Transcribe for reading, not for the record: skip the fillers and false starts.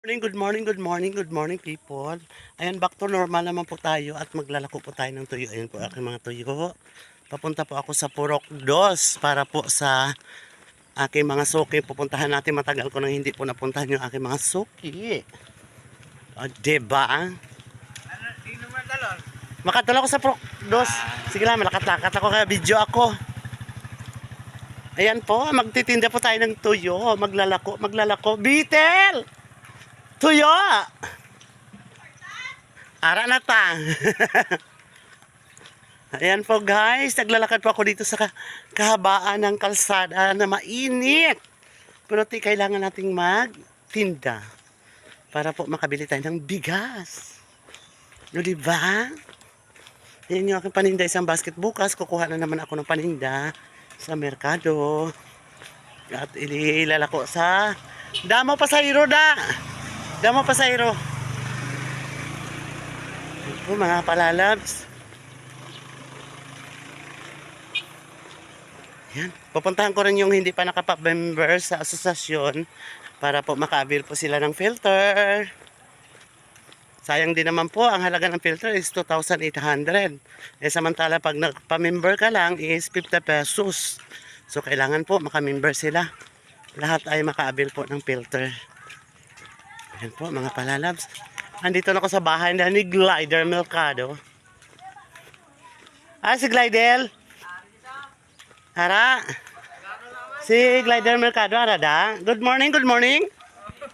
Good morning, good morning, good morning people. Ayan, back to normal naman po tayo at maglalako po tayo ng tuyo. Ayan po aking mga tuyo. Papunta po ako sa Purok 2 para po sa aking mga suki. Pupuntahan natin, matagal ko nang hindi po napuntahan yung aking mga suki. O, diba? Makatala ko sa Purok 2. Sige lang, malakat-lakat ako kaya video ako. Ayan po, magtitinda po tayo ng tuyo. Maglalako. Beetle! Tuyo! Ara na ta. Ayan po guys, naglalakad po ako dito sa kahabaan ng kalsada na mainit. Pero kailangan nating magtinda para po makabili tayo ng bigas. No, diba? Ayan yung aking paninda, isang basket. Bukas kukuha na naman ako ng paninda sa merkado. At ilalako sa Damo Pasayro da. Damo Pasayro. Ito mga palalabs. Yan. Pupuntahan ko rin yung hindi pa nakapag-member sa asosasyon para po maka-avail po sila ng filter. Sayang din naman po, ang halaga ng filter is 2,800. Eh samantala pag nagpa-member ka lang is 50 pesos. So kailangan po maka-member sila. Lahat ay maka-avail po ng filter. Yan po mga palalabs. Andito na ako sa bahay na ni Glider Mercado. Ah, si Glidel. Ara. Si Glider Mercado, ara da. Good morning, good morning.